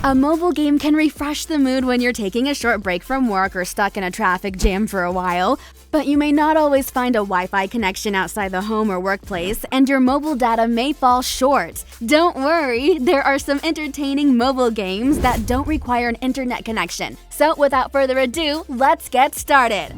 A mobile game can refresh the mood when you're taking a short break from work or stuck in a traffic jam for a while, but you may not always find a Wi-Fi connection outside the home or workplace, and your mobile data may fall short. Don't worry, there are some entertaining mobile games that don't require an internet connection. So without further ado, let's get started.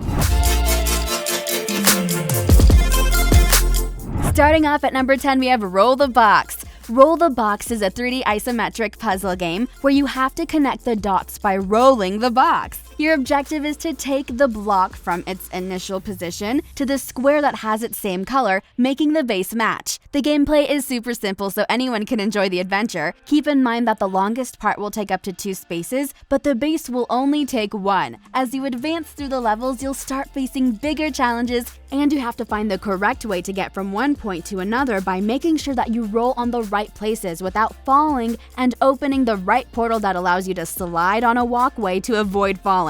Starting off at number 10, we have Roll the Box. Roll the Box is a 3D isometric puzzle game where you have to connect the dots by rolling the box. Your objective is to take the block from its initial position to the square that has its same color, making the base match. The gameplay is super simple, so anyone can enjoy the adventure. Keep in mind that the longest part will take up to 2 spaces, but the base will only take 1. As you advance through the levels, you'll start facing bigger challenges, and you have to find the correct way to get from one point to another by making sure that you roll on the right places without falling and opening the right portal that allows you to slide on a walkway to avoid falling.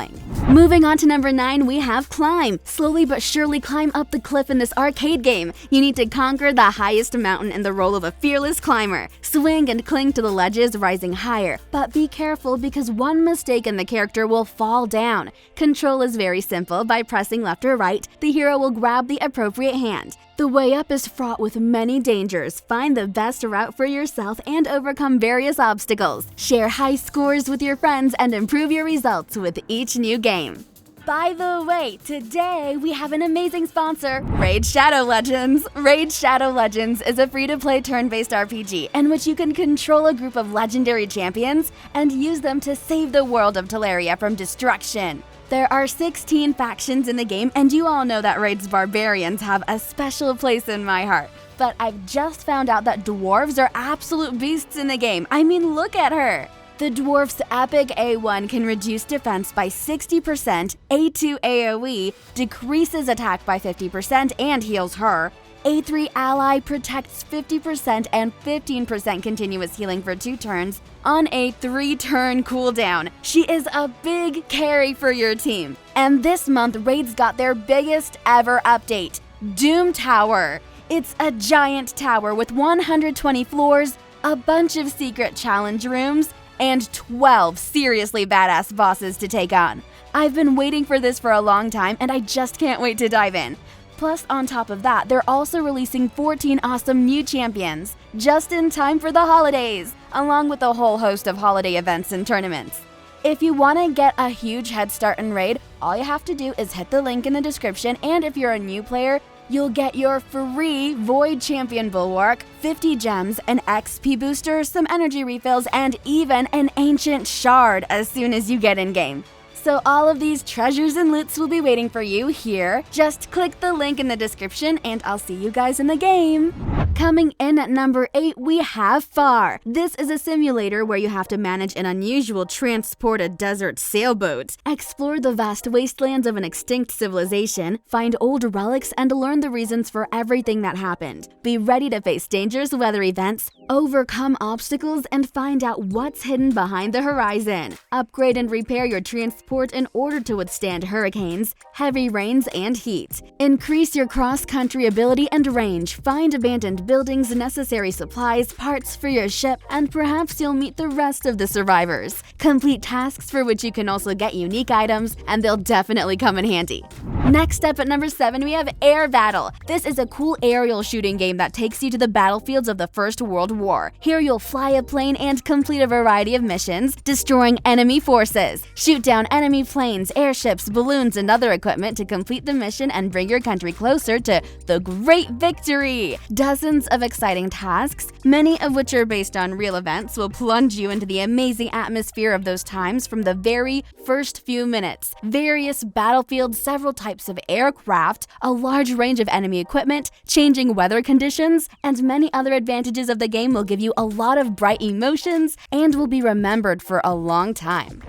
Moving on to number 9, we have Climb. Slowly but surely climb up the cliff in this arcade game. You need to conquer the highest mountain in the role of a fearless climber. Swing and cling to the ledges, rising higher. But be careful because one mistake and the character will fall down. Control is very simple. By pressing left or right, the hero will grab the appropriate hand. The way up is fraught with many dangers. Find the best route for yourself and overcome various obstacles. Share high scores with your friends and improve your results with each new game. By the way, today we have an amazing sponsor, Raid Shadow Legends. Raid Shadow Legends is a free-to-play turn-based RPG in which you can control a group of legendary champions and use them to save the world of Teleria from destruction. There are 16 factions in the game, and you all know that Raid's barbarians have a special place in my heart. But I've just found out that dwarves are absolute beasts in the game. I mean, look at her! The dwarf's epic A1 can reduce defense by 60%, A2 AoE decreases attack by 50% and heals her, A3 ally protects 50% and 15% continuous healing for 2 turns on a 3-turn cooldown. She is a big carry for your team. And this month, Raid's got their biggest ever update, Doom Tower. It's a giant tower with 120 floors, a bunch of secret challenge rooms, and 12 seriously badass bosses to take on. I've been waiting for this for a long time, and I just can't wait to dive in. Plus, on top of that, they're also releasing 14 awesome new champions, just in time for the holidays, along with a whole host of holiday events and tournaments. If you want to get a huge head start in Raid, all you have to do is hit the link in the description, and if you're a new player, you'll get your free Void Champion Bulwark, 50 gems, an XP booster, some energy refills, and even an Ancient Shard as soon as you get in-game. So all of these treasures and loots will be waiting for you here. Just click the link in the description and I'll see you guys in the game. Coming in at number 8, we have Far. This is a simulator where you have to manage an unusual transported desert sailboat, explore the vast wastelands of an extinct civilization, find old relics, and learn the reasons for everything that happened. Be ready to face dangerous weather events, overcome obstacles, and find out what's hidden behind the horizon. Upgrade and repair your transport in order to withstand hurricanes, heavy rains, and heat. Increase your cross-country ability and range. Find abandoned buildings, necessary supplies, parts for your ship, and perhaps you'll meet the rest of the survivors. Complete tasks for which you can also get unique items, and they'll definitely come in handy. Next up at number 7, we have Air Battle. This is a cool aerial shooting game that takes you to the battlefields of the First World War. Here you'll fly a plane and complete a variety of missions, destroying enemy forces. Shoot down enemy planes, airships, balloons, and other equipment to complete the mission and bring your country closer to the great victory. Dozens of exciting tasks, many of which are based on real events, will plunge you into the amazing atmosphere of those times from the very first few minutes. Various battlefields, several types of aircraft, a large range of enemy equipment, changing weather conditions, and many other advantages of the game will give you a lot of bright emotions and will be remembered for a long time.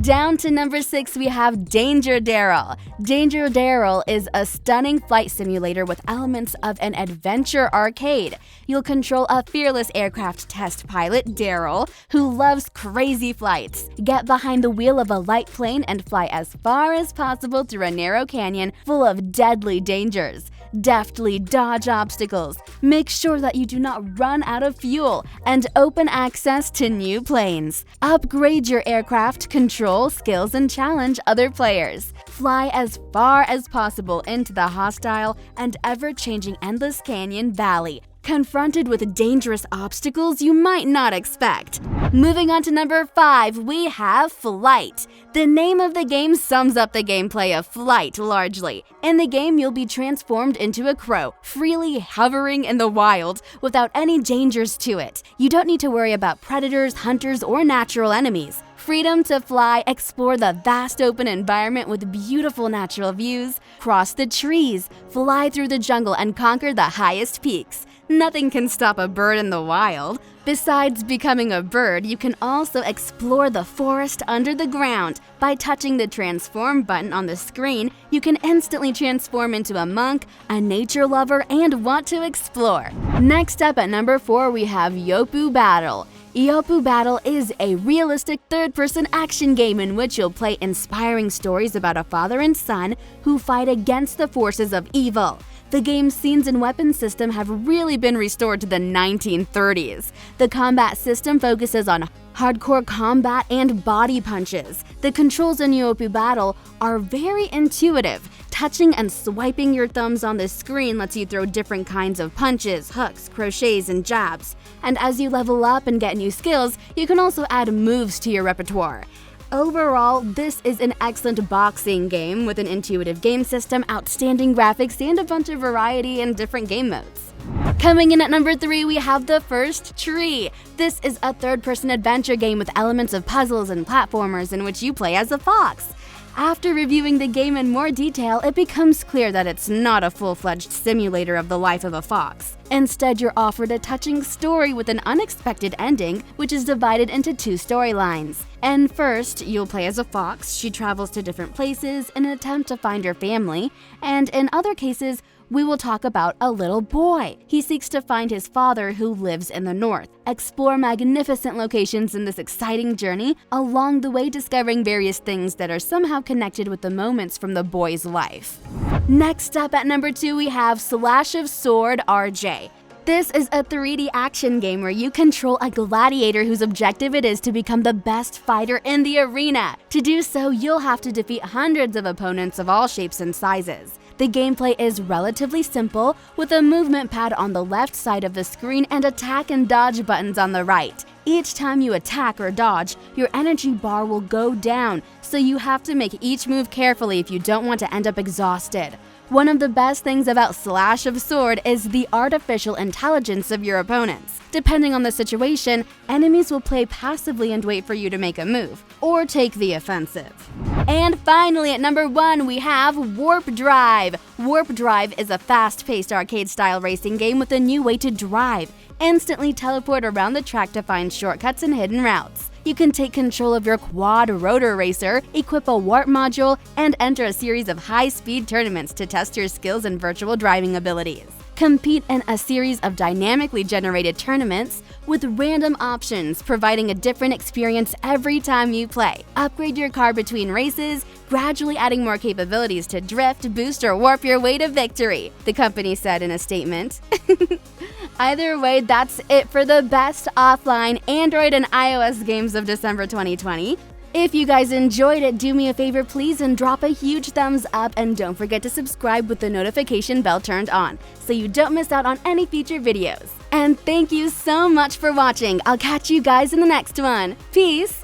Down to number 6, we have Danger Daryl. Danger Daryl is a stunning flight simulator with elements of an adventure arcade. You'll control a fearless aircraft test pilot, Daryl, who loves crazy flights. Get behind the wheel of a light plane and fly as far as possible through a narrow canyon full of deadly dangers. deftly dodge obstacles, make sure that you do not run out of fuel, and open access to new planes. Upgrade your aircraft, control skills, and challenge other players. Fly as far as possible into the hostile and ever-changing Endless Canyon Valley, confronted with dangerous obstacles you might not expect. Moving on to number 5, we have Flight. The name of the game sums up the gameplay of Flight largely. In the game, you'll be transformed into a crow, freely hovering in the wild without any dangers to it. You don't need to worry about predators, hunters, or natural enemies. Freedom to fly, explore the vast open environment with beautiful natural views, cross the trees, fly through the jungle, and conquer the highest peaks. Nothing can stop a bird in the wild. Besides becoming a bird, you can also explore the forest under the ground. By touching the transform button on the screen, you can instantly transform into a monk, a nature lover, and want to explore. Next up at number 4, we have Eopue Battle. Eopue Battle is a realistic third-person action game in which you'll play inspiring stories about a father and son who fight against the forces of evil. The game's scenes and weapon system have really been restored to the 1930s. The combat system focuses on hardcore combat and body punches. The controls in Uop Battle are very intuitive. Touching and swiping your thumbs on the screen lets you throw different kinds of punches, hooks, crochets, and jabs. And as you level up and get new skills, you can also add moves to your repertoire. Overall, this is an excellent boxing game with an intuitive game system, outstanding graphics, and a bunch of variety in different game modes. Coming in at number 3, we have The First Tree. This is a third-person adventure game with elements of puzzles and platformers in which you play as a fox. After reviewing the game in more detail, it becomes clear that it's not a full-fledged simulator of the life of a fox. Instead, you're offered a touching story with an unexpected ending, which is divided into 2 storylines. And first, you'll play as a fox. She travels to different places in an attempt to find her family, and in other cases, we will talk about a little boy. He seeks to find his father who lives in the north. Explore magnificent locations in this exciting journey, along the way discovering various things that are somehow connected with the moments from the boy's life. Next up at number 2, we have Slash of Sword RJ. This is a 3D action game where you control a gladiator whose objective it is to become the best fighter in the arena. To do so, you'll have to defeat hundreds of opponents of all shapes and sizes. The gameplay is relatively simple, with a movement pad on the left side of the screen and attack and dodge buttons on the right. Each time you attack or dodge, your energy bar will go down, so you have to make each move carefully if you don't want to end up exhausted. One of the best things about Slash of Sword is the artificial intelligence of your opponents. Depending on the situation, enemies will play passively and wait for you to make a move, or take the offensive. And finally, at number 1, we have Warp Drive. Warp Drive is a fast-paced arcade-style racing game with a new way to drive. Instantly teleport around the track to find shortcuts and hidden routes. You can take control of your quad rotor racer, equip a warp module, and enter a series of high-speed tournaments to test your skills and virtual driving abilities. Compete in a series of dynamically generated tournaments with random options, providing a different experience every time you play. Upgrade your car between races, gradually adding more capabilities to drift, boost, or warp your way to victory, the company said in a statement. Either way, that's it for the best offline Android and iOS games of December 2020. If you guys enjoyed it, do me a favor please and drop a huge thumbs up, and don't forget to subscribe with the notification bell turned on so you don't miss out on any future videos. And thank you so much for watching. I'll catch you guys in the next one. Peace!